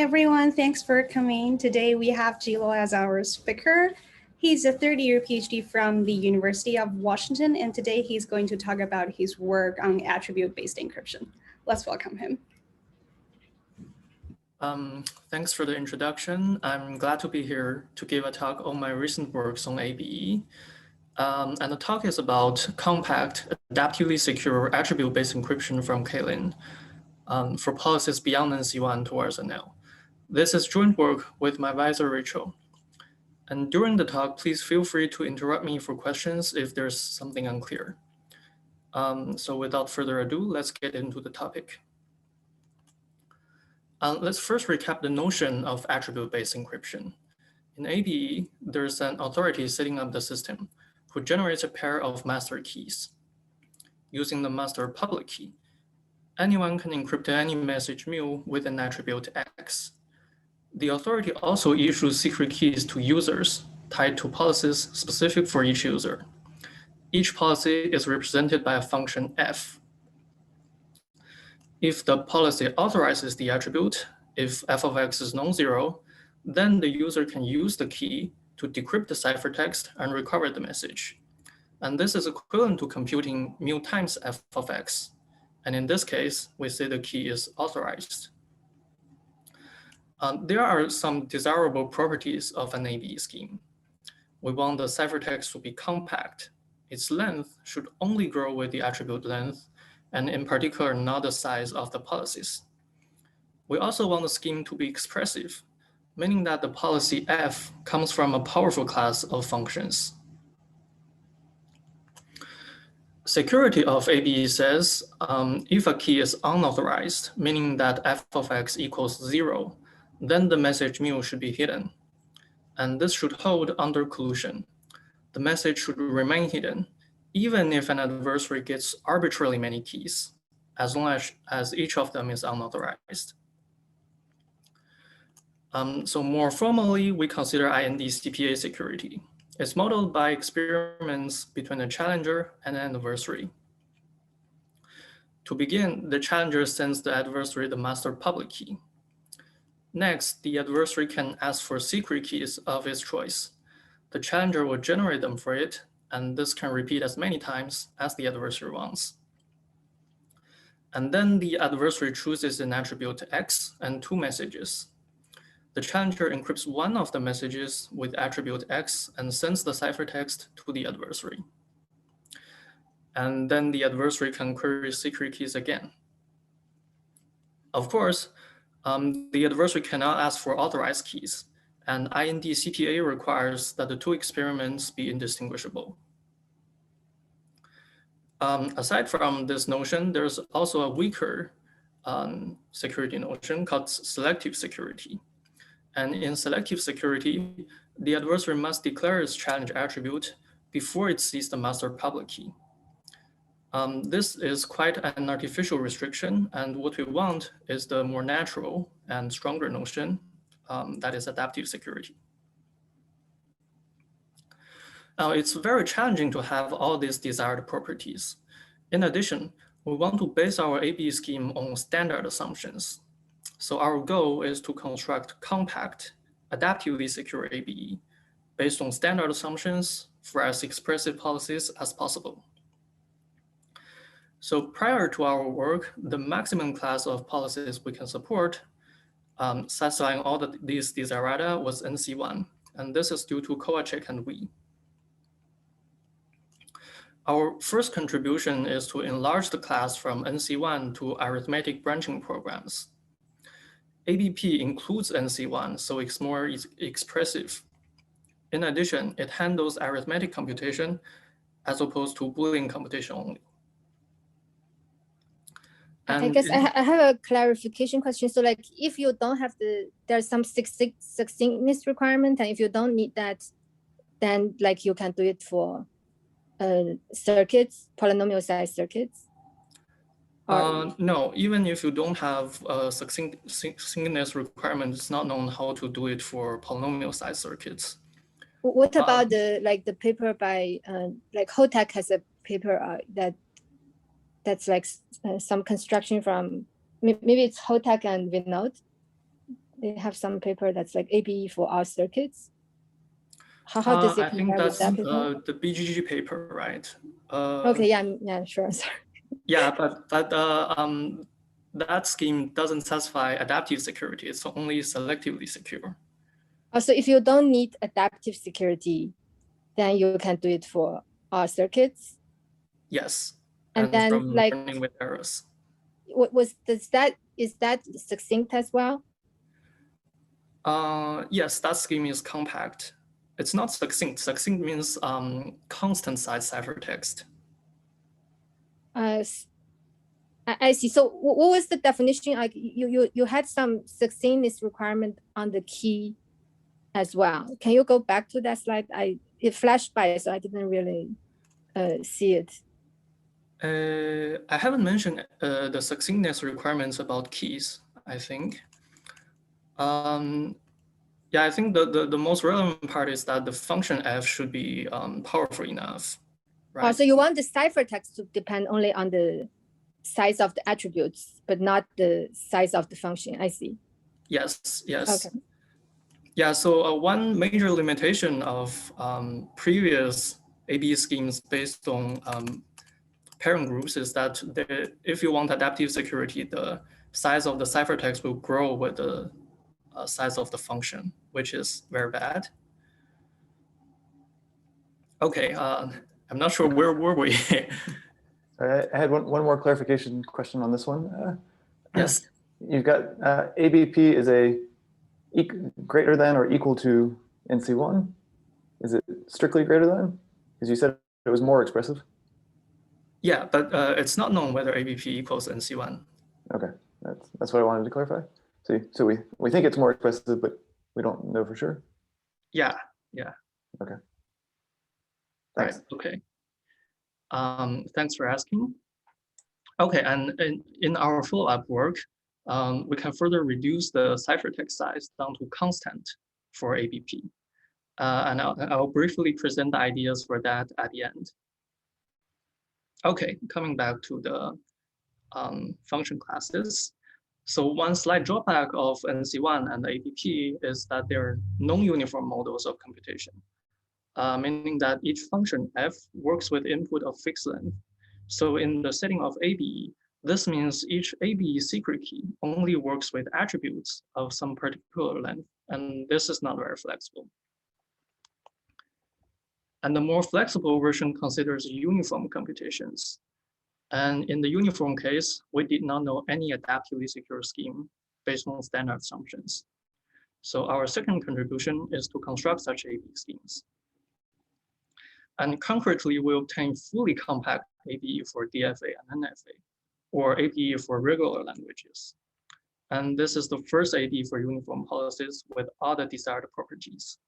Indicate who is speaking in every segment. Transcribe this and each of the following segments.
Speaker 1: everyone, thanks for coming. Today we have Jilo as our speaker. He's a third-year PhD from the University of Washington, and today he's going to talk about his work on attribute-based encryption. Let's welcome him.
Speaker 2: Thanks for the introduction. I'm glad to be here to give a talk on my recent works on ABE. And the talk is about compact, adaptively secure attribute-based encryption from k-Lin for policies beyond NC1 towards NL. This is joint work with my advisor, Rachel. And during the talk, please feel free to interrupt me for questions if there's something unclear. So without further ado, let's get into the topic. Let's first recap the notion of attribute-based encryption. In ABE, there's an authority setting up the system who generates a pair of master keys. Using the master public key, anyone can encrypt any message mu with an attribute X. The authority also issues secret keys to users tied to policies specific for each user. Each policy is represented by a function f. If the policy authorizes the attribute, if f of x is non-zero, then the user can use the key to decrypt the ciphertext and recover the message. And this is equivalent to computing mu times f of x. And in this case, we say the key is authorized. There are some desirable properties of an ABE scheme. We want the ciphertext to be compact. Its length should only grow with the attribute length, and in particular, not the size of the policies. We also want the scheme to be expressive, meaning that the policy f comes from a powerful class of functions. Security of ABE says if a key is unauthorized, meaning that f of x equals 0, then the message mu should be hidden. And this should hold under collusion. The message should remain hidden, even if an adversary gets arbitrarily many keys, as long as each of them is unauthorized. So more formally, we consider IND-CPA security. It's modeled by experiments between a challenger and an adversary. To begin, the challenger sends the adversary the master public key. Next, the adversary can ask for secret keys of its choice. The challenger will generate them for it, and this can repeat as many times as the adversary wants. And then the adversary chooses an attribute X and 2 messages. The challenger encrypts one of the messages with attribute X and sends the ciphertext to the adversary. And then the adversary can query secret keys again. Of course, the adversary cannot ask for authorized keys, and IND-CPA requires that the 2 experiments be indistinguishable. Aside from this notion, there's also a weaker security notion called selective security. And in selective security, the adversary must declare its challenge attribute before it sees the master public key. This is quite an artificial restriction, and what we want is the more natural and stronger notion, that is adaptive security. Now, it's very challenging to have all these desired properties. In addition, we want to base our ABE scheme on standard assumptions. So our goal is to construct compact, adaptively secure ABE based on standard assumptions for as expressive policies as possible. So prior to our work, the maximum class of policies we can support, satisfying all these desiderata, was NC1, and this is due to Kowalczyk and Wee. Our first contribution is to enlarge the class from NC1 to arithmetic branching programs. ABP includes NC1, so it's more expressive. In addition, it handles arithmetic computation as opposed to Boolean computation only. And
Speaker 3: I guess I have a clarification question. So like if you don't have there's some succinctness requirement, and if you don't need that, then like you can do it for circuits, polynomial size circuits?
Speaker 2: No, even if you don't have a succinctness requirement, it's not known how to do it for polynomial size circuits.
Speaker 3: What about the paper by like Hotak has a paper that's like some construction from maybe it's Hotak and Vinod They have some paper that's like ABE for all circuits. How does it
Speaker 2: I think
Speaker 3: compare
Speaker 2: that's
Speaker 3: with that paper?
Speaker 2: the BGG paper, right?
Speaker 3: Okay, yeah, sure. Sorry.
Speaker 2: Yeah, but that scheme doesn't satisfy adaptive security. It's only selectively secure.
Speaker 3: So if you don't need adaptive security, then you can do it for all circuits.
Speaker 2: Yes,
Speaker 3: and then
Speaker 2: from
Speaker 3: like
Speaker 2: learning with errors.
Speaker 3: Is that succinct as well?
Speaker 2: Yes, that scheme is compact. It's not succinct. Succinct means constant size ciphertext.
Speaker 3: I see. So what was the definition? Like you had some succinctness requirement on the key as well. Can you go back to that slide? It flashed by, so I didn't really see it.
Speaker 2: I haven't mentioned the succinctness requirements about keys, I think. Yeah, I think the most relevant part is that the function f should be powerful enough, right?
Speaker 3: Oh, so you want the ciphertext to depend only on the size of the attributes, but not the size of the function. I see.
Speaker 2: Yes.
Speaker 3: Okay.
Speaker 2: Yeah, so one major limitation of previous ABE schemes based on parent groups is that if you want adaptive security, the size of the ciphertext will grow with the size of the function, which is very bad. Okay, I'm not sure where were we.
Speaker 4: I had one more clarification question on this one.
Speaker 2: Yes.
Speaker 4: You've got ABP is a greater than or equal to NC1. Is it strictly greater than? Because you said it was more expressive.
Speaker 2: Yeah, but it's not known whether ABP equals NC1.
Speaker 4: Okay, that's what I wanted to clarify. So we think it's more expressive, but we don't know for sure.
Speaker 2: Yeah.
Speaker 4: Okay. Thanks.
Speaker 2: Right. Okay. Thanks for asking. Okay, and in our follow-up work, we can further reduce the ciphertext size down to constant for ABP. And I'll briefly present the ideas for that at the end. Okay, coming back to the function classes. So one slight drawback of NC1 and ABP is that they're non-uniform models of computation, meaning that each function f works with input of fixed length. So in the setting of ABE, this means each ABE secret key only works with attributes of some particular length, and this is not very flexible. And the more flexible version considers uniform computations. And in the uniform case, we did not know any adaptively secure scheme based on standard assumptions. So our second contribution is to construct such ABE schemes. And concretely, we obtain fully compact ABE for DFA and NFA, or ABE for regular languages. And this is the first ABE for uniform policies with all the desired properties.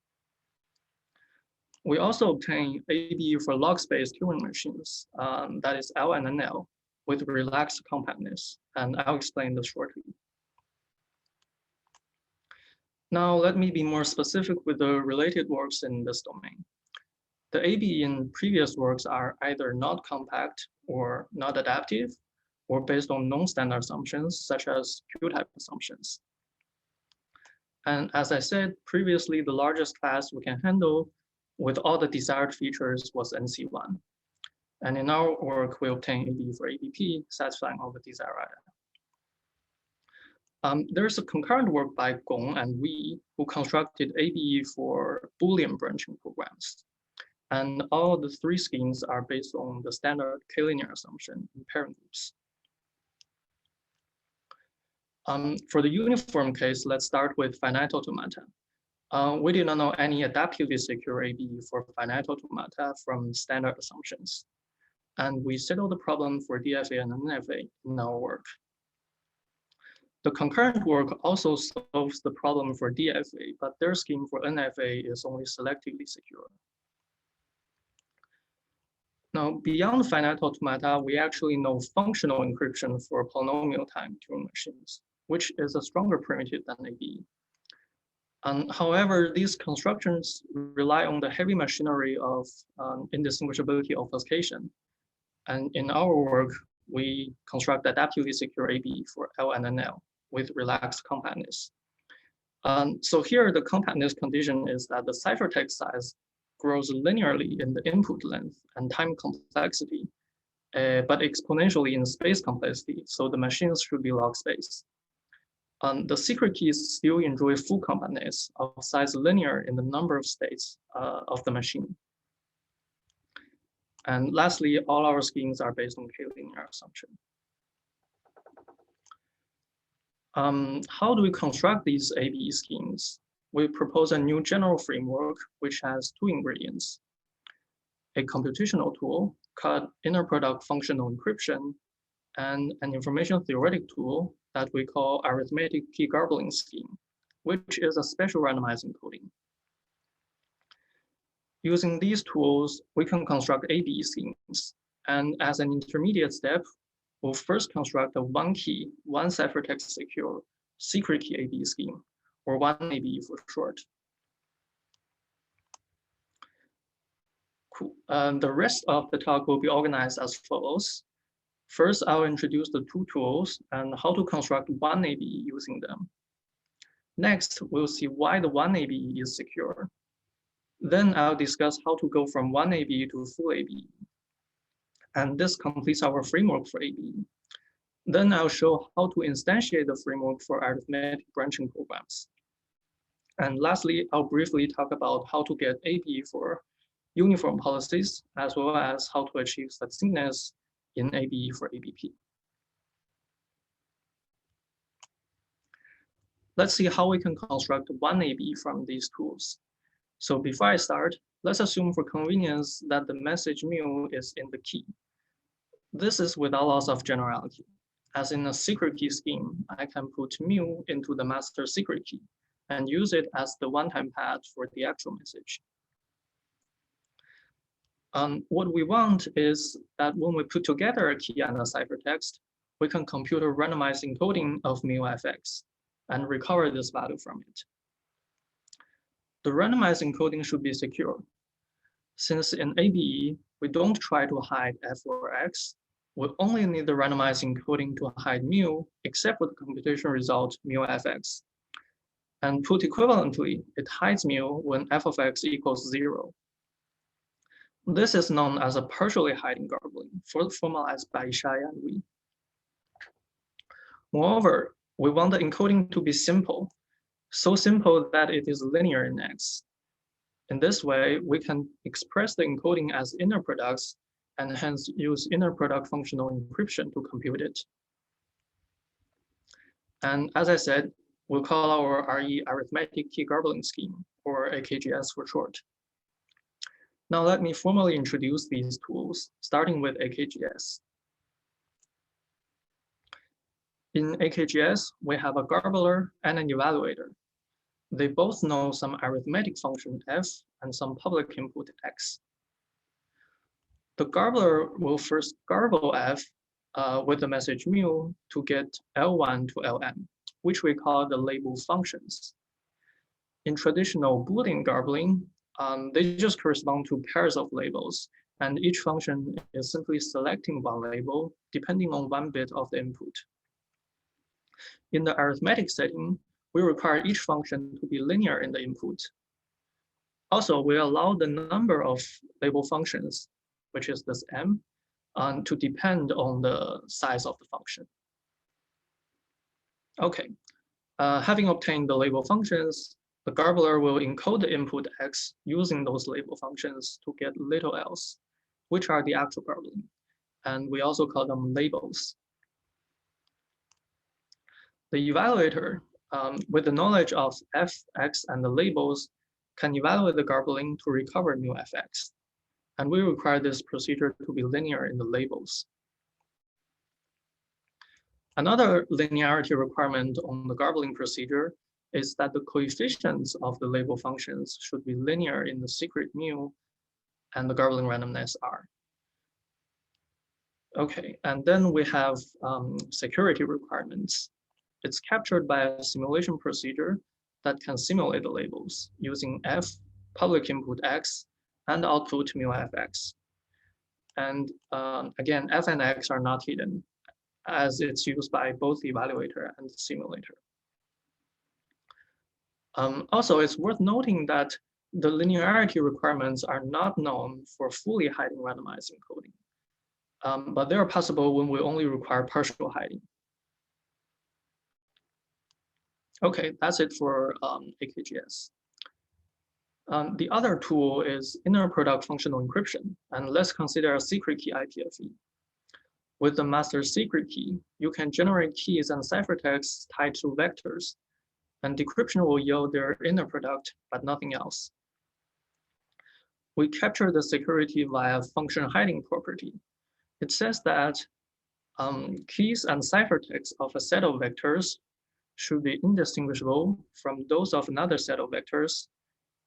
Speaker 2: We also obtain ABE for logspace Turing machines, that is L and NL, with relaxed compactness, and I'll explain this shortly. Now, let me be more specific with the related works in this domain. The ABE in previous works are either not compact or not adaptive, or based on non-standard assumptions, such as Q-type assumptions. And as I said previously, the largest class we can handle with all the desired features was NC1. And in our work, we obtain ABE for ABP, satisfying all the desired items. There's a concurrent work by Gong and Wee, who constructed ABE for Boolean branching programs. And all the three schemes are based on the standard k-linear assumption in parent groups. For the uniform case, let's start with finite automata. We did not know any adaptively secure ABE for finite automata from standard assumptions. And we settled the problem for DFA and NFA in our work. The concurrent work also solves the problem for DFA, but their scheme for NFA is only selectively secure. Now, beyond finite automata, we actually know functional encryption for polynomial time Turing machines, which is a stronger primitive than ABE. However, these constructions rely on the heavy machinery of indistinguishability obfuscation. And in our work, we construct adaptively secure ABE for L and NL with relaxed compactness. So here, the compactness condition is that the ciphertext size grows linearly in the input length and time complexity, but exponentially in space complexity. So the machines should be log space. The secret keys still enjoy full compactness of size linear in the number of states of the machine. And lastly, all our schemes are based on k-linear assumption. How do we construct these ABE schemes? We propose a new general framework which has two ingredients: a computational tool called inner product functional encryption, and an information theoretic tool that we call arithmetic key garbling scheme, which is a special randomized encoding. Using these tools, we can construct ABE schemes. And as an intermediate step, we'll first construct a one key, one ciphertext secure secret key ABE scheme, or one ABE for short. Cool. The rest of the talk will be organized as follows. First, I'll introduce the two tools and how to construct one ABE using them. Next, we'll see why the one ABE is secure. Then I'll discuss how to go from one ABE to full ABE. And this completes our framework for ABE. Then I'll show how to instantiate the framework for arithmetic branching programs. And lastly, I'll briefly talk about how to get ABE for uniform policies, as well as how to achieve succinctness in ABE for ABP. Let's see how we can construct one ABE from these tools. So before I start, let's assume for convenience that the message mu is in the key. This is without loss of generality. As in a secret key scheme, I can put mu into the master secret key and use it as the one-time pad for the actual message. What we want is that when we put together a key and a ciphertext, we can compute a randomized encoding of mu fx and recover this value from it. The randomized encoding should be secure. Since in ABE, we don't try to hide f or x, we only need the randomized encoding to hide mu, except for the computation result mu fx. And put equivalently, it hides mu when f of x equals 0. This is known as a partially hiding garbling, formalized by Kowalczyk and Wee. Moreover, we want the encoding to be simple, so simple that it is linear in X. In this way, we can express the encoding as inner products and hence use inner product functional encryption to compute it. And as I said, we'll call our RE arithmetic key garbling scheme, or AKGS for short. Now let me formally introduce these tools, starting with AKGS. In AKGS, we have a garbler and an evaluator. They both know some arithmetic function f and some public input x. The garbler will first garble f with the message mu to get L1 to Lm, which we call the label functions. In traditional Boolean garbling, they just correspond to pairs of labels, and each function is simply selecting one label depending on one bit of the input. In the arithmetic setting, we require each function to be linear in the input. Also, we allow the number of label functions, which is this m, to depend on the size of the function. Okay, having obtained the label functions, the garbler will encode the input x using those label functions to get little else, which are the actual garbling. And we also call them labels. The evaluator, with the knowledge of f, x, and the labels, can evaluate the garbling to recover mu fx. And we require this procedure to be linear in the labels. Another linearity requirement on the garbling procedure is that the coefficients of the label functions should be linear in the secret mu and the garbling randomness r. Okay, and then we have security requirements. It's captured by a simulation procedure that can simulate the labels using f, public input x, and output mu fx. And again, f and x are not hidden, as it's used by both the evaluator and the simulator. Also, it's worth noting that the linearity requirements are not known for fully hiding randomized encoding, but they are possible when we only require partial hiding. Okay, that's it for AKGS. The other tool is inner product functional encryption, and let's consider a secret key IPFE. With the master secret key, you can generate keys and ciphertexts tied to vectors, and decryption will yield their inner product, but nothing else. We capture the security via function hiding property. It says that keys and ciphertext of a set of vectors should be indistinguishable from those of another set of vectors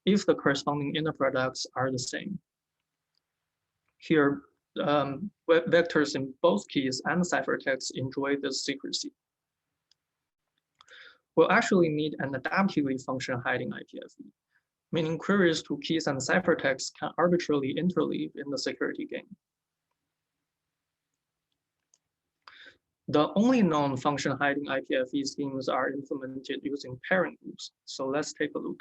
Speaker 2: if the corresponding inner products are the same. Here, vectors in both keys and ciphertext enjoy this secrecy. We'll actually need an adaptively function hiding IPFE, meaning queries to keys and ciphertext can arbitrarily interleave in the security game. The only known function hiding IPFE schemes are implemented using parent groups. So let's take a look.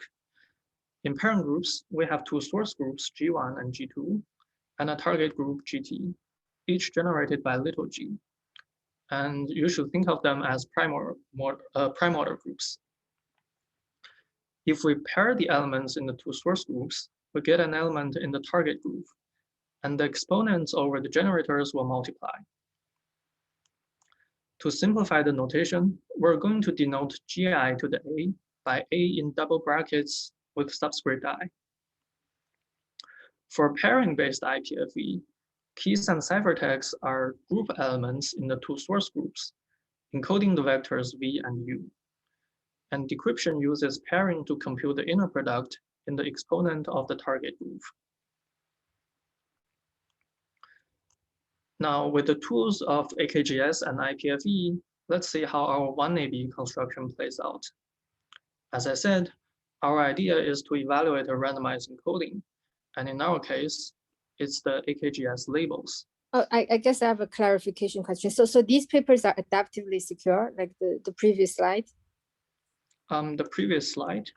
Speaker 2: In parent groups, we have two source groups, G1 and G2, and a target group, GT, each generated by little g. And you should think of them as prime order groups. If we pair the elements in the two source groups, we get an element in the target group, and the exponents over the generators will multiply. To simplify the notation, we're going to denote GI to the A by A in double brackets with subscript I. For pairing-based IPFE, keys and ciphertexts are group elements in the two source groups, encoding the vectors V and U. And decryption uses pairing to compute the inner product in the exponent of the target group. Now, with the tools of AKGS and IPFE, let's see how our 1AB construction plays out. As I said, our idea is to evaluate a randomized encoding. And in our case, it's the AKGS labels.
Speaker 3: Oh, I guess I have a clarification question. So these papers are adaptively secure, like the previous slide?
Speaker 2: The previous slide.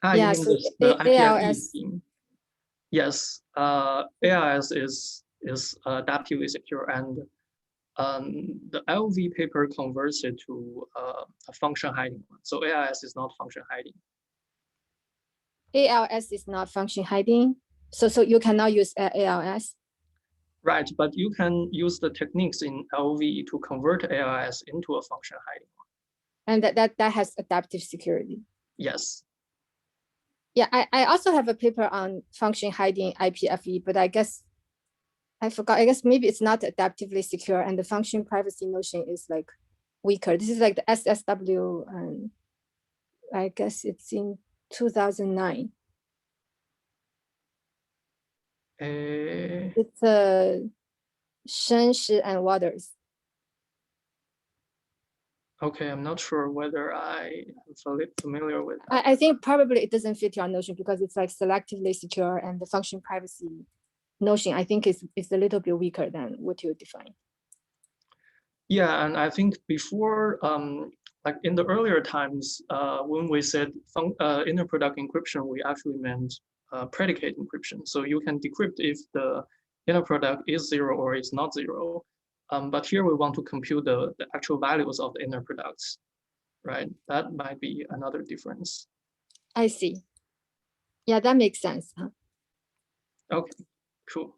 Speaker 3: Yeah,
Speaker 2: you mean
Speaker 3: so
Speaker 2: the IPFE
Speaker 3: ALS.
Speaker 2: scheme. Yes, ALS is adaptively secure, and the LV paper converts it to a function hiding one. So ALS is not function hiding.
Speaker 3: ALS is not function hiding. So you cannot use ALS.
Speaker 2: Right, but you can use the techniques in LV to convert ALS into a function hiding one.
Speaker 3: And that has adaptive security.
Speaker 2: Yes.
Speaker 3: Yeah, I also have a paper on function hiding IPFE, but I guess I forgot. I guess maybe it's not adaptively secure, and the function privacy notion is like weaker. This is like the SSW, and I guess it's in 2009. It's Shen, Shi, and Waters.
Speaker 2: Okay, I'm not sure whether I am familiar with that.
Speaker 3: I think probably it doesn't fit your notion because it's like selectively secure, and the function privacy notion I think is a little bit weaker than what you define.
Speaker 2: Yeah, and I think before, like in the earlier times, when we said inner product encryption, we actually meant predicate encryption. So you can decrypt if the inner product is 0 or is not 0. But here we want to compute the actual values of the inner products, right? That might be another difference.
Speaker 3: I see. Yeah, that makes sense. Huh?
Speaker 2: Okay, cool.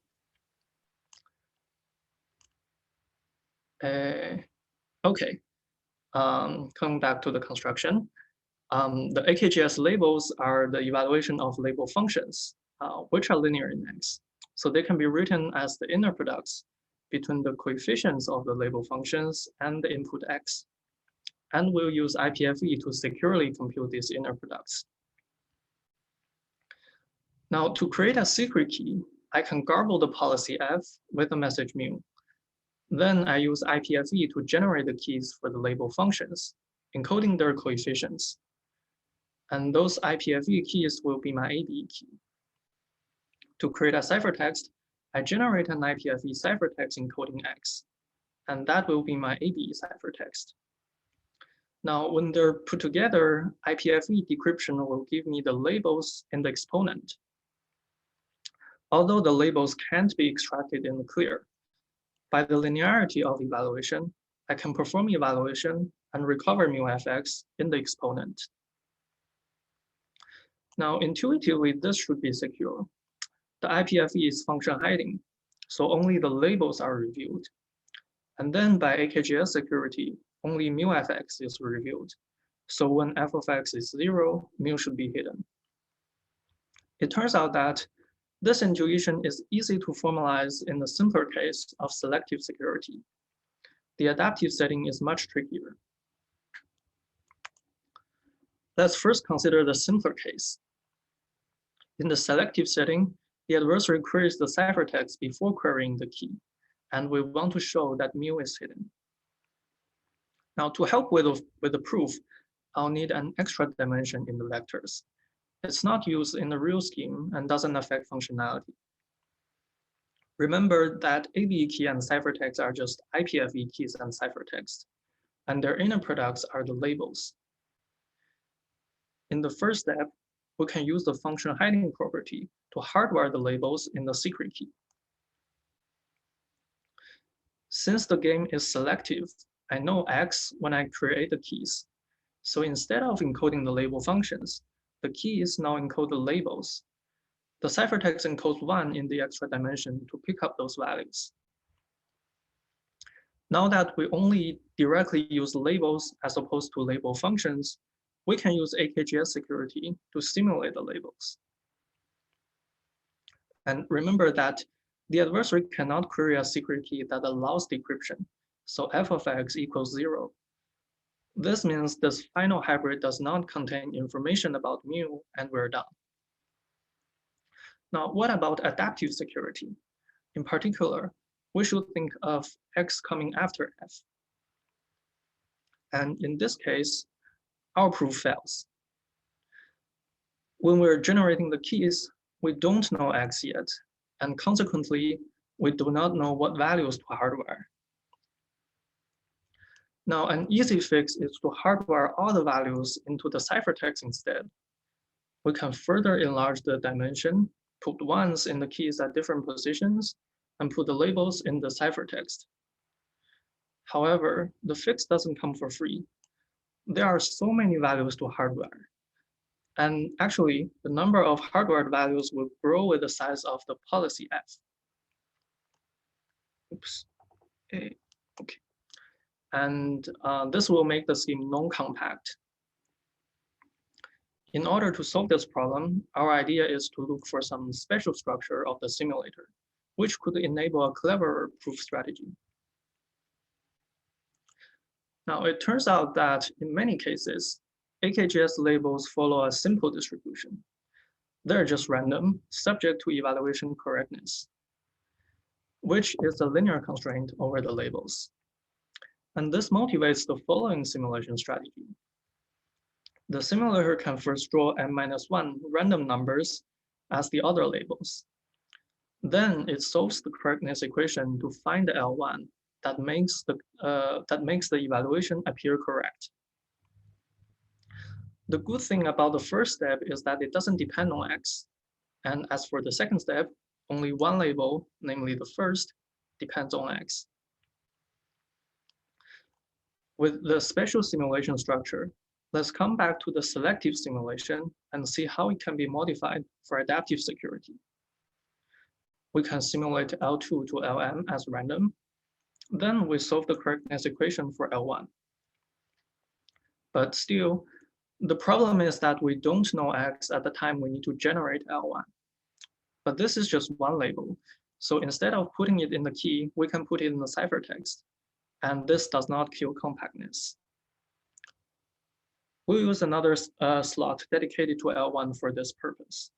Speaker 2: Okay, coming back to the construction. The AKGS labels are the evaluation of label functions, which are linear in X. So they can be written as the inner products between the coefficients of the label functions and the input X. And we'll use IPFE to securely compute these inner products. Now, to create a secret key, I can garble the policy F with the message mu. Then I use IPFE to generate the keys for the label functions, encoding their coefficients. And those IPFE keys will be my ABE key. To create a ciphertext, I generate an IPFE ciphertext encoding X, and that will be my ABE ciphertext. Now, when they're put together, IPFE decryption will give me the labels in the exponent. Although the labels can't be extracted in the clear, by the linearity of evaluation, I can perform evaluation and recover μfx in the exponent. Now, intuitively, this should be secure. The IPFE is function hiding, so only the labels are reviewed. And then by AKGS security, only μfx is reviewed. So when f of x is 0, mu should be hidden. It turns out that this intuition is easy to formalize in the simpler case of selective security. The adaptive setting is much trickier. Let's first consider the simpler case. In the selective setting, the adversary queries the ciphertext before querying the key, and we want to show that mu is hidden. Now, to help with the proof, I'll need an extra dimension in the vectors. It's not used in the real scheme and doesn't affect functionality. Remember that ABE key and ciphertext are just IPFE keys and ciphertext, and their inner products are the labels. In the first step, we can use the function hiding property to hardwire the labels in the secret key. Since the game is selective, I know X when I create the keys. So instead of encoding the label functions, the keys now encode the labels. The ciphertext encodes 1 in the extra dimension to pick up those values. Now that we only directly use labels as opposed to label functions, we can use AKGS security to simulate the labels. And remember that the adversary cannot query a secret key that allows decryption, so f of x equals 0. This means this final hybrid does not contain information about mu, and we're done. Now, what about adaptive security? In particular, we should think of x coming after f. And in this case, our proof fails. When we're generating the keys, we don't know x yet, and consequently, we do not know what values to hardwire. Now, an easy fix is to hardwire all the values into the ciphertext instead. We can further enlarge the dimension, put 1s in the keys at different positions, and put the labels in the ciphertext. However, the fix doesn't come for free. There are so many values to hardwire. And actually, the number of hardwired values will grow with the size of the policy f. Oops. Okay. And this will make the scheme non-compact. In order to solve this problem, our idea is to look for some special structure of the simulator, which could enable a cleverer proof strategy. Now, it turns out that in many cases, AKGS labels follow a simple distribution. They're just random, subject to evaluation correctness, which is a linear constraint over the labels. And this motivates the following simulation strategy. The simulator can first draw n-1 random numbers as the other labels. Then it solves the correctness equation to find the L1 that makes the evaluation appear correct. The good thing about the first step is that it doesn't depend on x. And as for the second step, only one label, namely the first, depends on x. With the special simulation structure, let's come back to the selective simulation and see how it can be modified for adaptive security. We can simulate L2 to Lm as random. Then we solve the correctness equation for L1. But still, the problem is that we don't know x at the time we need to generate L1. But this is just one label. So instead of putting it in the key, we can put it in the ciphertext. And this does not kill compactness. We'll use another slot dedicated to L1 for this purpose.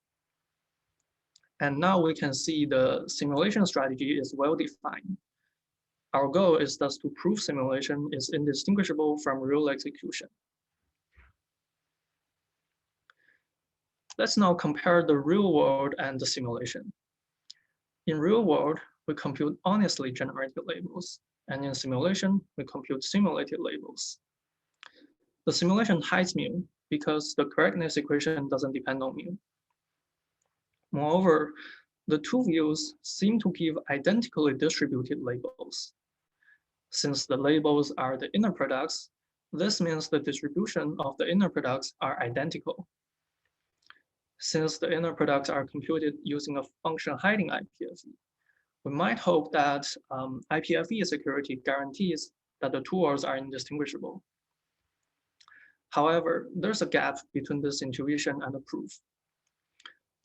Speaker 2: And now we can see the simulation strategy is well defined. Our goal is thus to prove simulation is indistinguishable from real execution. Let's now compare the real world and the simulation. In real world, we compute honestly generated labels, and in simulation, we compute simulated labels. The simulation hides mu because the correctness equation doesn't depend on mu. Moreover, the two views seem to give identically distributed labels. Since the labels are the inner products, this means the distribution of the inner products are identical. Since the inner products are computed using a function hiding IPFE, we might hope that IPFE security guarantees that the two worlds are indistinguishable. However, there's a gap between this intuition and the proof.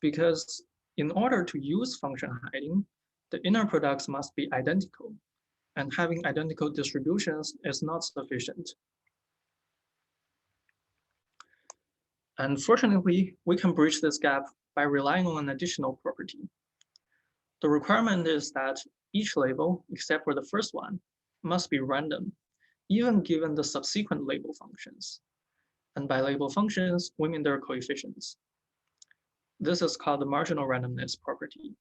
Speaker 2: Because in order to use function hiding, the inner products must be identical, and having identical distributions is not sufficient. Unfortunately, we can bridge this gap by relying on an additional property. The requirement is that each label, except for the first one, must be random, even given the subsequent label functions. And by label functions, we mean their coefficients. This is called the marginal randomness property.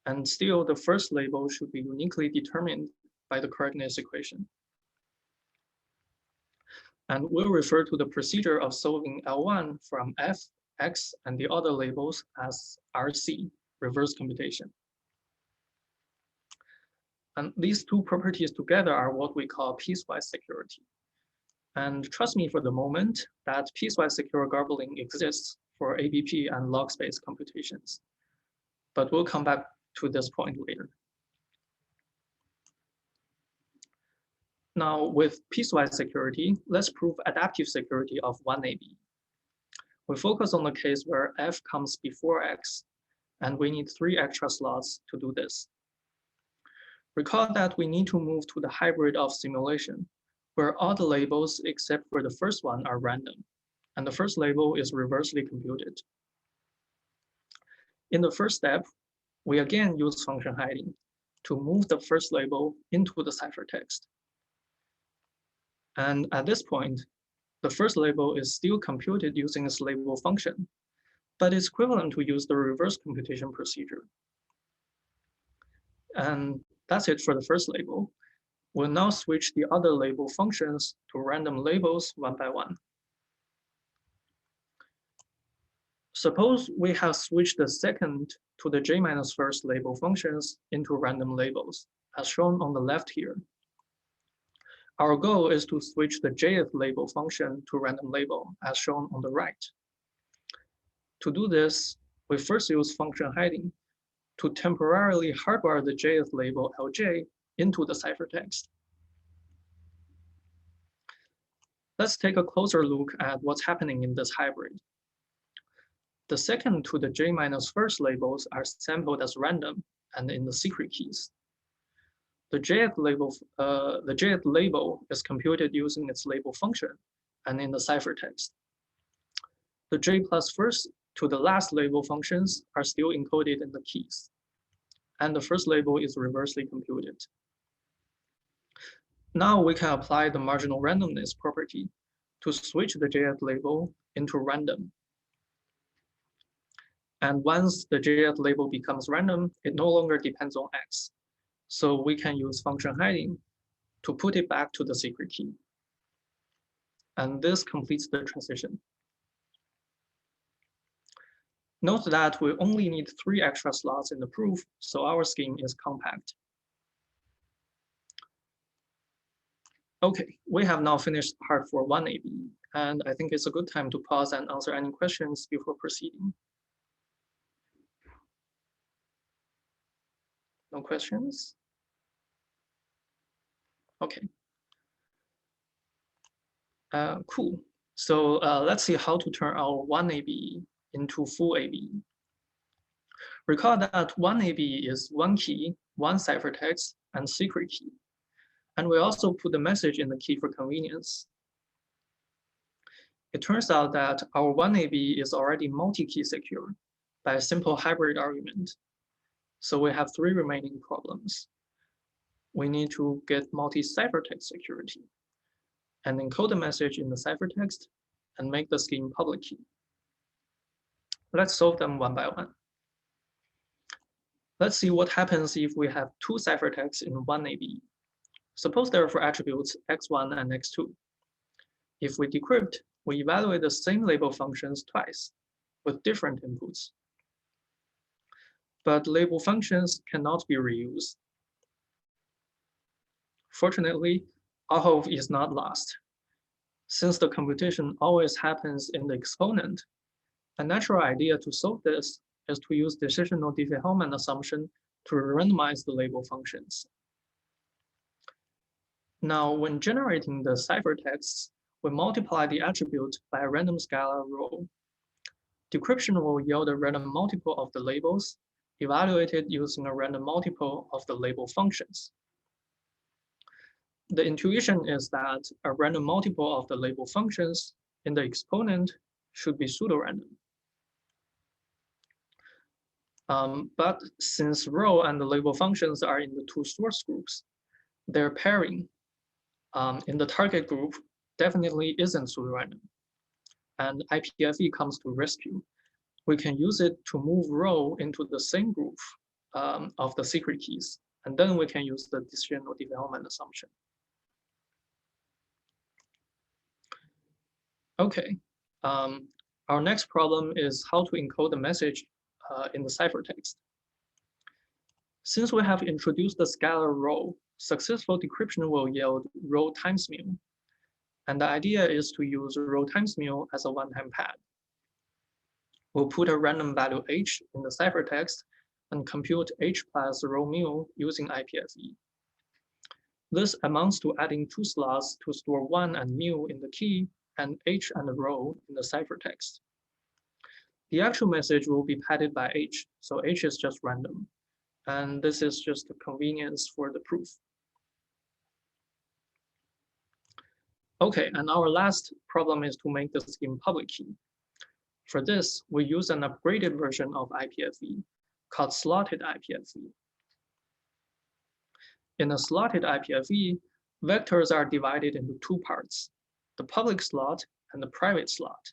Speaker 2: And still, the first label should be uniquely determined by the correctness equation. And we'll refer to the procedure of solving L1 from F, X, and the other labels as RC, reverse computation. And these two properties together are what we call piecewise security. And trust me for the moment that piecewise secure garbling exists for ABP and logspace computations. But we'll come back to this point later. Now, with piecewise security, let's prove adaptive security of one ABE. We focus on the case where F comes before X, and we need 3 extra slots to do this. Recall that we need to move to the hybrid of simulation, where all the labels except for the first one are random, and the first label is reversely computed. In the first step, we again use function hiding to move the first label into the ciphertext. And at this point, the first label is still computed using its label function, but it's equivalent to use the reverse computation procedure. And that's it for the first label. We'll now switch the other label functions to random labels one by one. Suppose we have switched the second to the j-first label functions into random labels, as shown on the left here. Our goal is to switch the jth label function to random label, as shown on the right. To do this, we first use function hiding to temporarily hardwire the jth label Lj into the ciphertext. Let's take a closer look at what's happening in this hybrid. The second to the j-first labels are sampled as random and in the secret keys. The jth label is computed using its label function and in the ciphertext. The j plus first to the last label functions are still encoded in the keys, and the first label is reversely computed. Now we can apply the marginal randomness property to switch the jth label into random. And once the jth label becomes random, it no longer depends on X. So we can use function hiding to put it back to the secret key. And this completes the transition. Note that we only need 3 extra slots in the proof, so our scheme is compact. Okay, we have now finished part for one ABE, and I think it's a good time to pause and answer any questions before proceeding. No questions? Okay. Cool. So let's see how to turn our one ABE into full ABE. Recall that one ABE is one key, one ciphertext, and secret key. And we also put the message in the key for convenience. It turns out that our one ABE is already multi-key secure by a simple hybrid argument. So we have 3 remaining problems. We need to get multi-ciphertext security and encode the message in the ciphertext and make the scheme public key. Let's solve them one by one. Let's see what happens if we have 2 ciphertexts in one ABE. Suppose there are for attributes x1 and x2. If we decrypt, we evaluate the same label functions twice with different inputs. But label functions cannot be reused. Fortunately, all hope is not lost. Since the computation always happens in the exponent, a natural idea to solve this is to use decisional Diffie-Hellman assumption to randomize the label functions. Now, when generating the ciphertexts, we multiply the attribute by a random scalar row. Decryption will yield a random multiple of the labels, evaluated using a random multiple of the label functions. The intuition is that a random multiple of the label functions in the exponent should be pseudorandom. But since row and the label functions are in the two source groups, their pairing in the target group definitely isn't pseudorandom. And IPFE comes to rescue. We can use it to move row into the same group of the secret keys. And then we can use the decisional Diffie-Hellman assumption. Okay, our next problem is how to encode the message in the ciphertext. Since we have introduced the scalar row, successful decryption will yield row times mu. And the idea is to use row times mu as a one-time pad. We'll put a random value h in the ciphertext and compute h plus row mu using IPFE. This amounts to adding 2 slots to store 1 and mu in the key and h and row in the ciphertext. The actual message will be padded by h, so h is just random. And this is just a convenience for the proof. Okay, and our last problem is to make the scheme public key. For this, we use an upgraded version of IPFE called slotted IPFE. In a slotted IPFE, vectors are divided into 2 parts, the public slot and the private slot.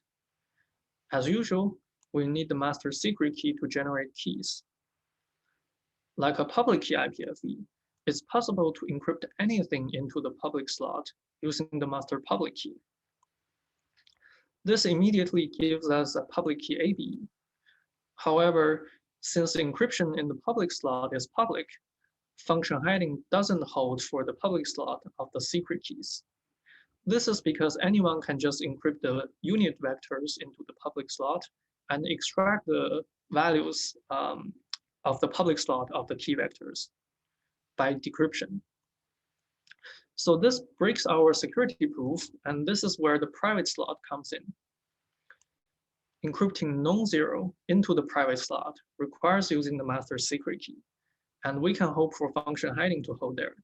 Speaker 2: As usual, we need the master secret key to generate keys. Like a public key IPFE, it's possible to encrypt anything into the public slot using the master public key. This immediately gives us a public key ABE. However, since encryption in the public slot is public, function hiding doesn't hold for the public slot of the secret keys. This is because anyone can just encrypt the unit vectors into the public slot and extract the values of the public slot of the key vectors by decryption. So this breaks our security proof, and this is where the private slot comes in. Encrypting non-zero into the private slot requires using the master secret key, and we can hope for function hiding to hold there.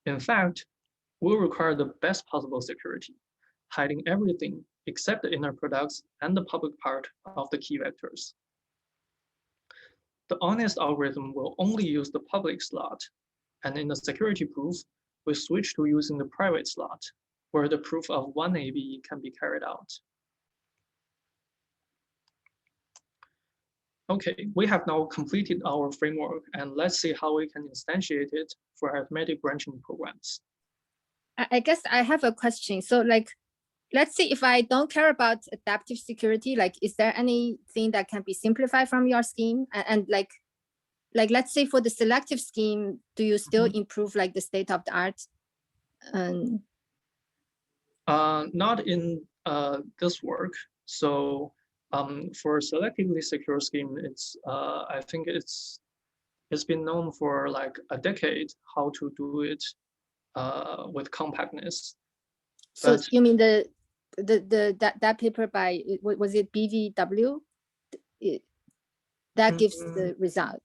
Speaker 2: In fact, we'll require the best possible security, hiding everything except the inner products and the public part of the key vectors. The honest algorithm will only use the public slot, and in the security proof, we switch to using the private slot, where the proof of one ABE can be carried out. Okay, we have now completed our framework, and let's see how we can instantiate it for arithmetic branching programs.
Speaker 3: I guess I have a question. So like, let's say if I don't care about adaptive security, like, is there anything that can be simplified from your scheme? And like let's say for the selective scheme, do you still improve like the state of the art?
Speaker 2: Not in this work. So for selectively secure scheme, it's I think it's been known for like a decade how to do it with compactness.
Speaker 3: So you mean that paper by, was it BVW? That gives the result.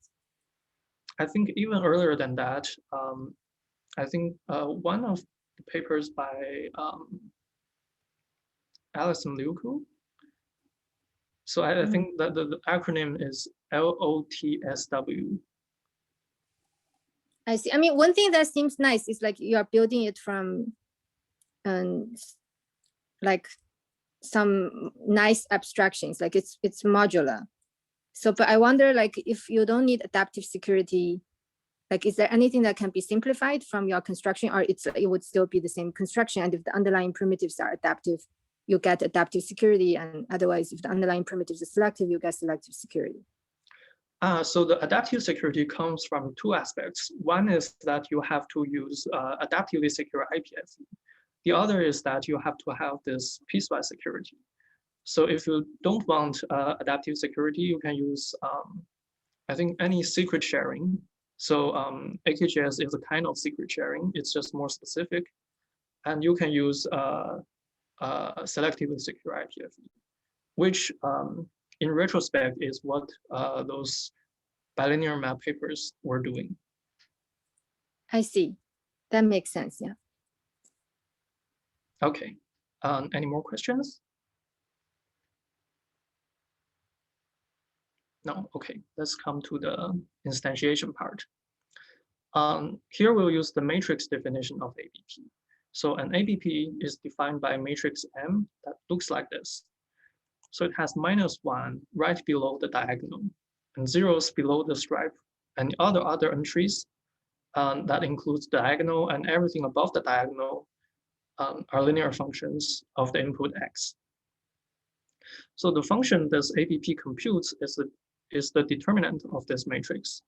Speaker 2: I think even earlier than that, I think one of the papers by Alison Liuku. So I think that the acronym is LOTSW.
Speaker 3: I see. I mean, one thing that seems nice is like you are building it from like some nice abstractions, like it's modular. So, but I wonder, like, if you don't need adaptive security, Like, is there anything that can be simplified from your construction, or it would still be the same construction? And if the underlying primitives are adaptive, you get adaptive security, and otherwise, if the underlying primitives are selective, you get selective security.
Speaker 2: So the adaptive security comes from two aspects. One is that you have to use adaptively secure ABE. The other is that you have to have this piecewise security. So if you don't want adaptive security, you can use, I think, any secret sharing. So AKGS is a kind of secret sharing. It's just more specific. And you can use selectively secure ABE, which in retrospect is what those bilinear map papers were doing.
Speaker 3: I see. That makes sense, yeah.
Speaker 2: Okay, any more questions? No, okay, let's come to the instantiation part. Here we'll use the matrix definition of ABP. So an ABP is defined by a matrix M that looks like this. So it has -1 right below the diagonal and zeros below the stripe, and other entries that includes diagonal, and everything above the diagonal are linear functions of the input x. So the function this ABP computes is the determinant of this matrix.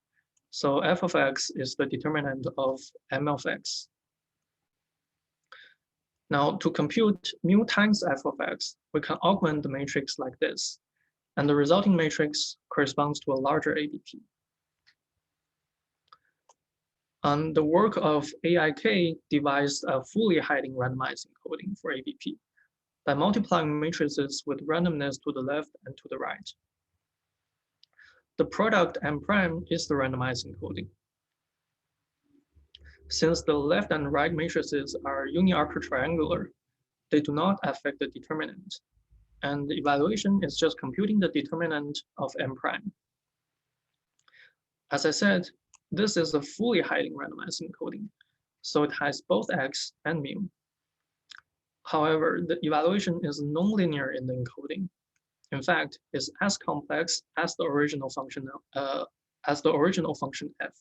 Speaker 2: So f of x is the determinant of m of x. Now to compute mu times f of x, we can augment the matrix like this, and the resulting matrix corresponds to a larger ABP. The work of AIK devised a fully hiding randomized encoding for ABP by multiplying matrices with randomness to the left and to the right. The product M prime is the randomized encoding. Since the left and right matrices are uniarctic triangular, they do not affect the determinant, and the evaluation is just computing the determinant of M prime. As I said, this is a fully hiding randomized encoding, so it has both x and mu. However, the evaluation is nonlinear in the encoding. In fact, it's as complex as the original function f.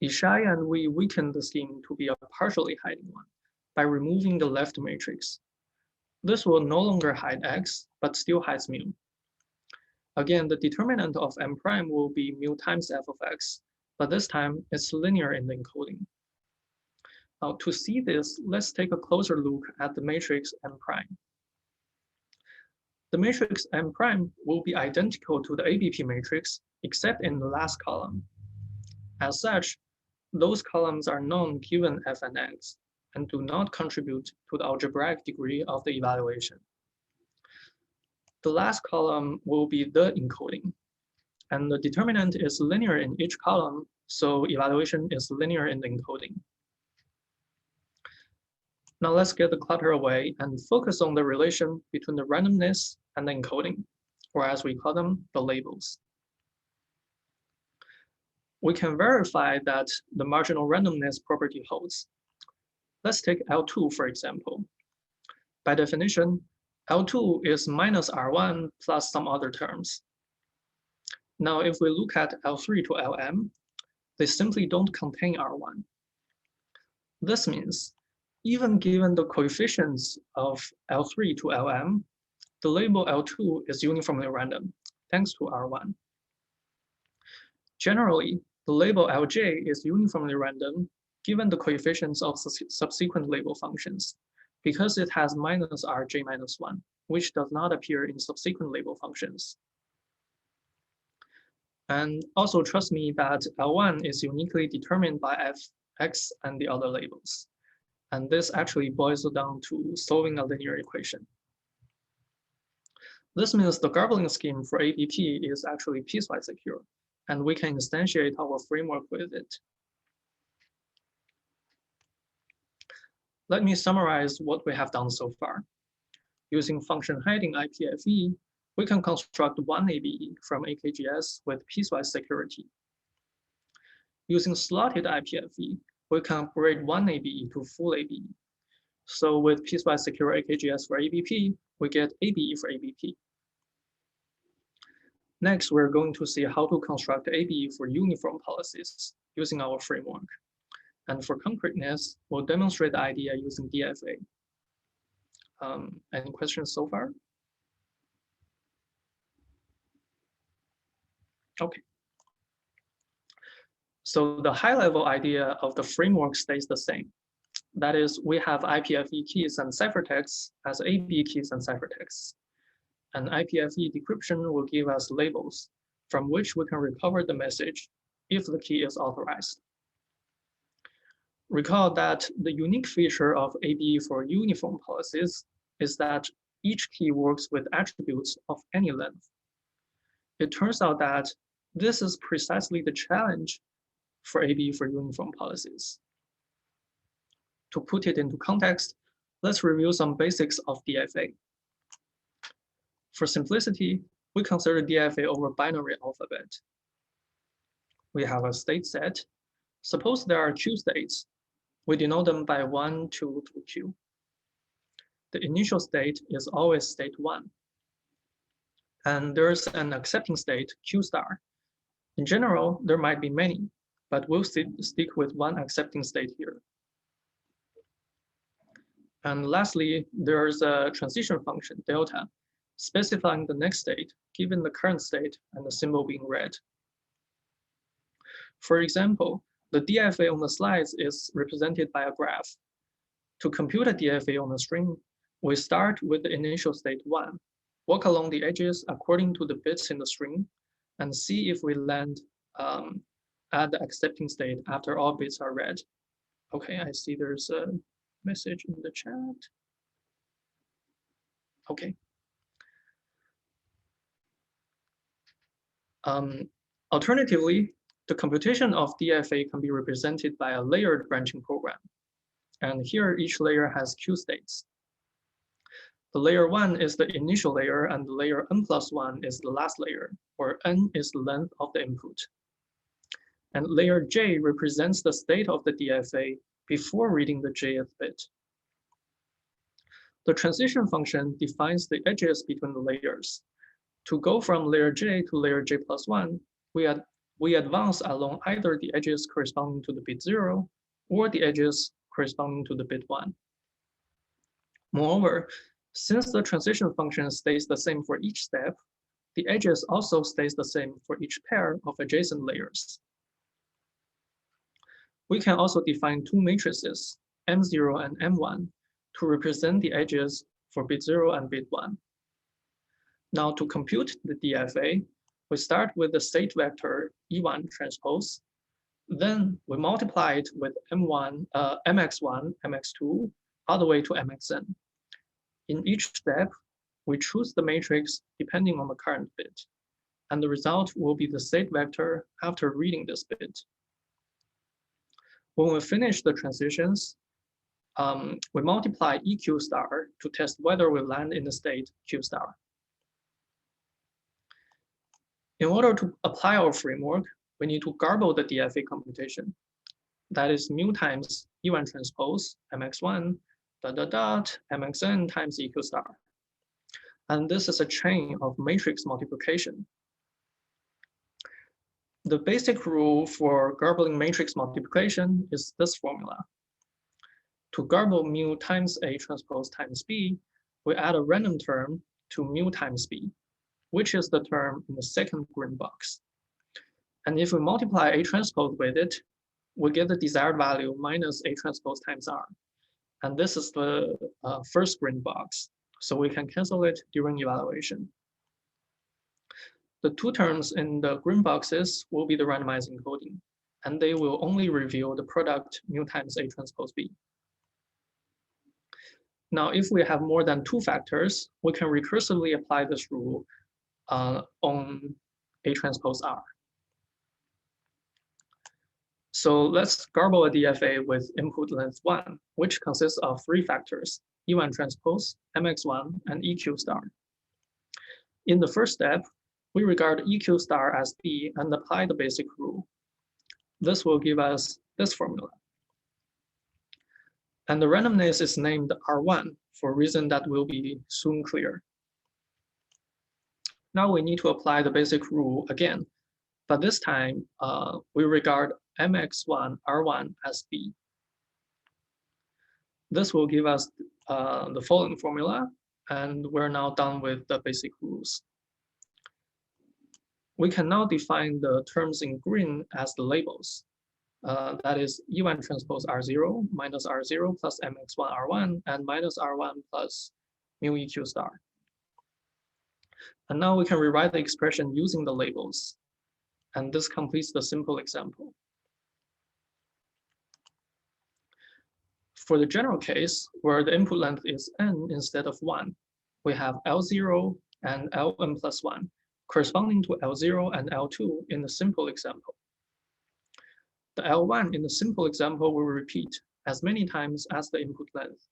Speaker 2: Ishai and Wee weakened the scheme to be a partially hiding one by removing the left matrix. This will no longer hide x, but still hides mu. Again, the determinant of M prime will be mu times f of x, but this time it's linear in the encoding. Now to see this, let's take a closer look at the matrix M prime. The matrix M prime will be identical to the ABP matrix, except in the last column. As such, those columns are known given f and x, and do not contribute to the algebraic degree of the evaluation. The last column will be the encoding, and the determinant is linear in each column, so evaluation is linear in the encoding. Now let's get the clutter away and focus on the relation between the randomness and the encoding, or as we call them, the labels. We can verify that the marginal randomness property holds. Let's take L2, for example. By definition, L2 is minus R1 plus some other terms. Now, if we look at L3 to Lm, they simply don't contain R1. This means, even given the coefficients of L3 to Lm, the label L2 is uniformly random, thanks to R1. Generally, the label Lj is uniformly random given the coefficients of subsequent label functions, because it has minus Rj minus 1, which does not appear in subsequent label functions. And also trust me that L1 is uniquely determined by f, x, and the other labels. And this actually boils down to solving a linear equation. This means the Garbling scheme for ABP is actually piecewise secure, and we can instantiate our framework with it. Let me summarize what we have done so far. Using function hiding IPFE, we can construct one ABE from AKGS with piecewise security. Using slotted IPFE, we can upgrade one ABE to full ABE. So with piecewise secure AKGS for ABP, we get ABE for ABP. Next, we're going to see how to construct ABE for uniform policies using our framework. And for concreteness, we'll demonstrate the idea using DFA. Any questions so far? Okay. So the high-level idea of the framework stays the same. That is, we have IPFE keys and ciphertexts as ABE keys and ciphertexts. And IPFE decryption will give us labels from which we can recover the message if the key is authorized. Recall that the unique feature of ABE for uniform policies is that each key works with attributes of any length. It turns out that this is precisely the challenge for ABE for uniform policies. To put it into context, let's review some basics of DFA. For simplicity, we consider DFA over binary alphabet. We have a state set. Suppose there are Q states. We denote them by 1, 2, 2Q. The initial state is always state 1. And there's an accepting state, Q star. In general, there might be many, but we'll stick with one accepting state here. And lastly, there's a transition function, delta, specifying the next state, given the current state and the symbol being read. For example, the DFA on the slides is represented by a graph. To compute a DFA on a string, we start with the initial state 1, walk along the edges according to the bits in the string, and see if we land at the accepting state after all bits are read. Okay, I see there's a message in the chat. Okay. Alternatively, the computation of DFA can be represented by a layered branching program. And here each layer has Q states. The layer 1 is the initial layer, and the layer n+1 is the last layer, where n is the length of the input. And layer J represents the state of the DFA before reading the jth bit. The transition function defines the edges between the layers. To go from layer J to layer J+1, we advance along either the edges corresponding to the bit 0 or the edges corresponding to the bit 1. Moreover, since the transition function stays the same for each step, the edges also stays the same for each pair of adjacent layers. We can also define two matrices, M0 and M1, to represent the edges for bit 0 and bit 1. Now, to compute the DFA, we start with the state vector E1 transpose. Then we multiply it with MX1, MX2, all the way to MXN. In each step, we choose the matrix depending on the current bit, and the result will be the state vector after reading this bit. When we finish the transitions, we multiply EQ star to test whether we land in the state Q star. In order to apply our framework, we need to garble the DFA computation. That is mu times E1 transpose, MX1, MXN times EQ star. And this is a chain of matrix multiplication. The basic rule for garbling matrix multiplication is this formula. To garble mu times A transpose times B, we add a random term to mu times B, which is the term in the second green box. And if we multiply A transpose with it, we get the desired value minus A transpose times R. And this is the first green box, so we can cancel it during evaluation. The two terms in the green boxes will be the randomized encoding, and they will only reveal the product mu times A transpose B. Now, if we have more than two factors, we can recursively apply this rule on A transpose R. So let's garble a DFA with input length 1, which consists of three factors, E1 transpose, MX1, and EQ star. In the first step, we regard EQ star as B and apply the basic rule. This will give us this formula. And the randomness is named R1 for a reason that will be soon clear. Now we need to apply the basic rule again, but this time we regard mx1 r1 as b. This will give us the following formula, and we're now done with the basic rules. We can now define the terms in green as the labels. That is E1 transpose R0 minus R0 plus mx1 R1 and minus R1 plus mu EQ star. And now we can rewrite the expression using the labels. And this completes the simple example. For the general case, where the input length is n instead of 1, we have L0 and Ln plus 1, corresponding to L0 and L2 in the simple example. The L1 in the simple example will repeat as many times as the input length,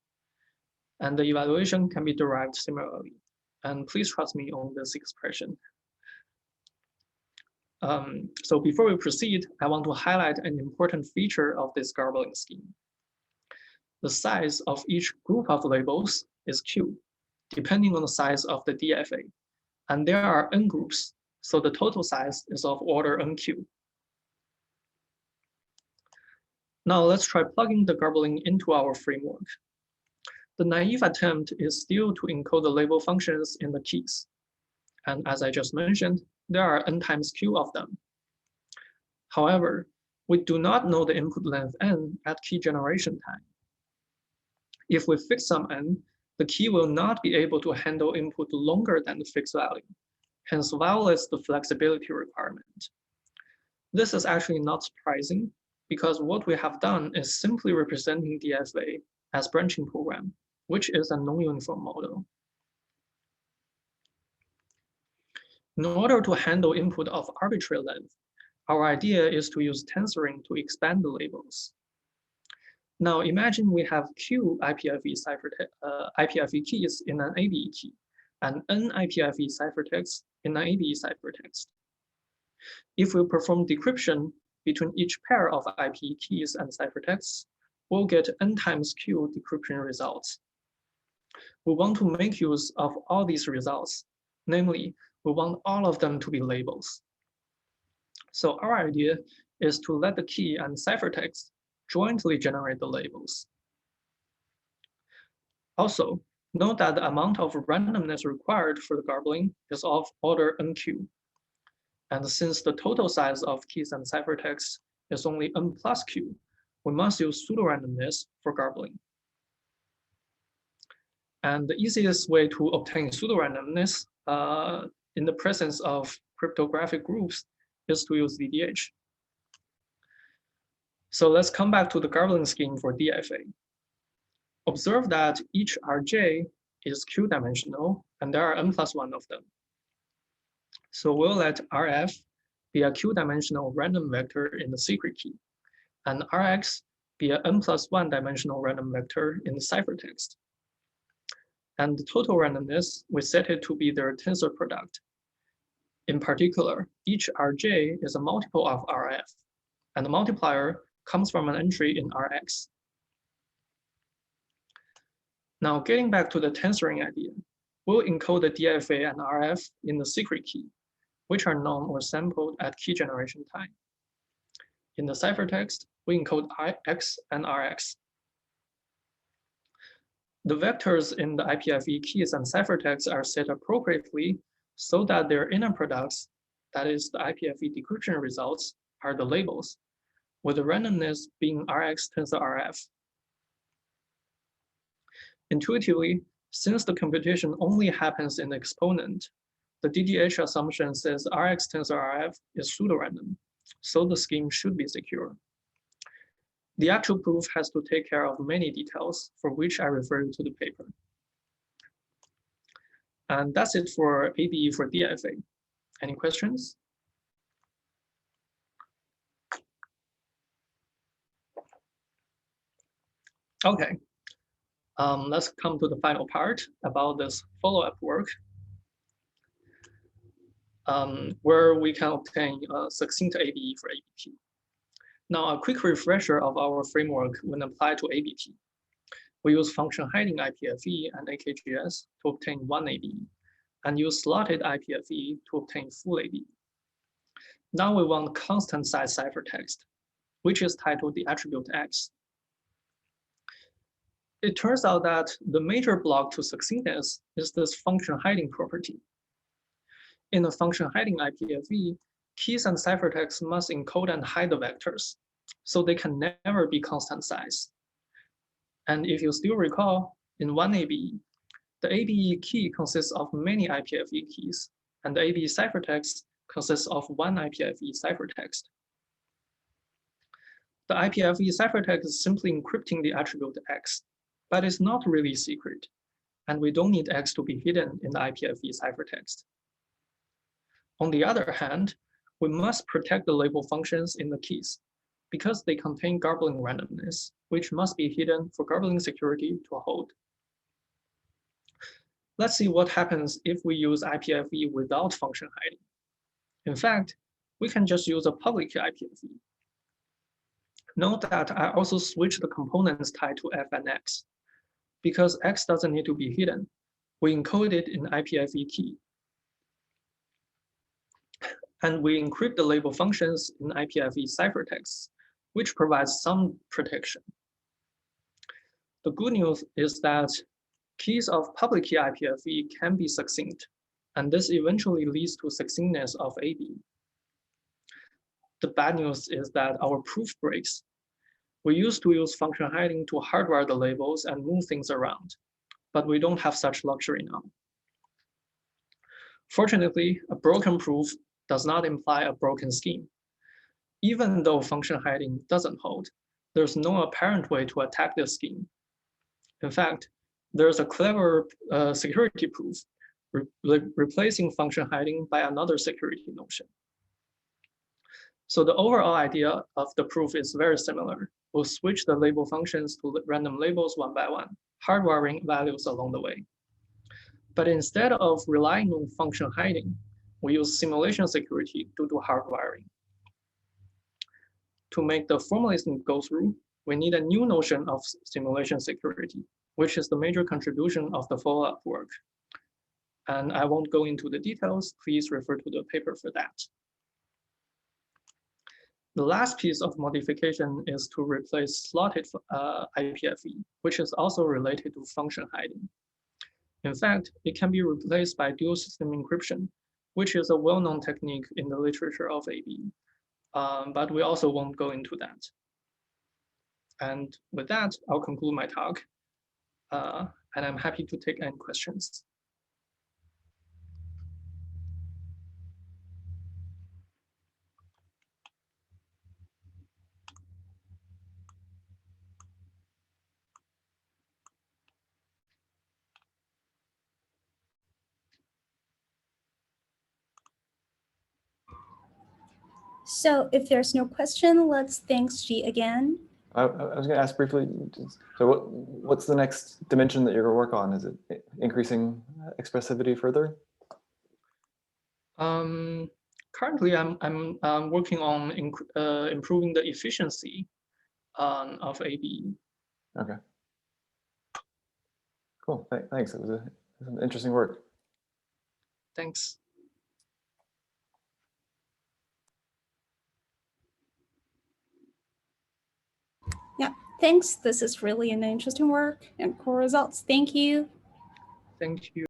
Speaker 2: and the evaluation can be derived similarly. And please trust me on this expression. So before we proceed, I want to highlight an important feature of this Garbling scheme. The size of each group of labels is Q, depending on the size of the DFA. And there are n groups, so the total size is of order nq. Now let's try plugging the Garbling into our framework. The naive attempt is still to encode the label functions in the keys. And as I just mentioned, there are n times q of them. However, we do not know the input length n at key generation time. If we fix some n, the key will not be able to handle input longer than the fixed value, hence violates the flexibility requirement. This is actually not surprising, because what we have done is simply representing DFA as branching program, which is a non-uniform model. In order to handle input of arbitrary length, our idea is to use tensoring to expand the labels. Now imagine we have Q IPFE keys in an ABE key and N IPFE ciphertext in an ABE ciphertext. If we perform decryption between each pair of IP keys and ciphertexts, we'll get N times Q decryption results. We want to make use of all these results. Namely, we want all of them to be labels. So our idea is to let the key and ciphertext jointly generate the labels. Also, note that the amount of randomness required for the Garbling is of order nq. And since the total size of keys and ciphertext is only n plus q, we must use pseudo-randomness for Garbling. And the easiest way to obtain pseudo-randomness in the presence of cryptographic groups is to use VDH. So let's come back to the Garbling scheme for DFA. Observe that each Rj is Q-dimensional, and there are n plus 1 of them. So we'll let Rf be a Q-dimensional random vector in the secret key, and Rx be a n plus 1 dimensional random vector in the ciphertext. And the total randomness, we set it to be their tensor product. In particular, each Rj is a multiple of Rf, and the multiplier comes from an entry in Rx. Now, getting back to the tensoring idea, we'll encode the DFA and Rf in the secret key, which are known or sampled at key generation time. In the ciphertext, we encode Ix and Rx. The vectors in the IPFE keys and ciphertext are set appropriately so that their inner products, that is the IPFE decryption results, are the labels, with the randomness being Rx tensor Rf. Intuitively, since the computation only happens in the exponent, the DDH assumption says Rx tensor Rf is pseudo-random, so the scheme should be secure. The actual proof has to take care of many details, for which I refer you to the paper. And that's it for ABE for DFA. Any questions? Okay, let's come to the final part about this follow-up work, where we can obtain succinct ABE for ABP. Now, a quick refresher of our framework when applied to ABP. We use function hiding IPFE and AKGS to obtain one ABE, and use slotted IPFE to obtain full ABE. Now we want constant size ciphertext, which is titled the attribute X. It turns out that the major block to succinctness is this function hiding property. In a function hiding IPFE, keys and ciphertext must encode and hide the vectors, so they can never be constant size. And if you still recall, in one ABE, the ABE key consists of many IPFE keys, and the ABE ciphertext consists of one IPFE ciphertext. The IPFE ciphertext is simply encrypting the attribute X, but it's not really secret, and we don't need X to be hidden in the IPFE ciphertext. On the other hand, we must protect the label functions in the keys, because they contain Garbling randomness, which must be hidden for Garbling security to hold. Let's see what happens if we use IPFE without function hiding. In fact, we can just use a public key IPFE. Note that I also switched the components tied to F and X. Because X doesn't need to be hidden, we encode it in IPFE key. And we encrypt the label functions in IPFE ciphertext, which provides some protection. The good news is that keys of public key IPFE can be succinct, and this eventually leads to succinctness of ABE. The bad news is that our proof breaks. We used to use function hiding to hardwire the labels and move things around, but we don't have such luxury now. Fortunately, a broken proof does not imply a broken scheme. Even though function hiding doesn't hold, there's no apparent way to attack this scheme. In fact, there's a clever security proof replacing function hiding by another security notion. So the overall idea of the proof is very similar. We'll switch the label functions to random labels one by one, hardwiring values along the way. But instead of relying on function hiding, we use simulation security to do hardwiring. To make the formalism go through, we need a new notion of simulation security, which is the major contribution of the follow-up work. And I won't go into the details. Please refer to the paper for that. The last piece of modification is to replace slotted IPFE, which is also related to function hiding. In fact, it can be replaced by dual system encryption, which is a well-known technique in the literature of ABE. But we also won't go into that. And with that, I'll conclude my talk. And I'm happy to take any questions.
Speaker 1: So if there's no question, let's thank G again.
Speaker 4: I was going to ask briefly, so what's the next dimension that you're going to work on? Is it increasing expressivity further?
Speaker 2: Currently, I'm working on improving the efficiency of ABE.
Speaker 4: Okay. Cool. Thanks. It was an interesting work.
Speaker 2: Thanks.
Speaker 1: Yeah, thanks. This is really an interesting work and cool results. Thank you.
Speaker 2: Thank you.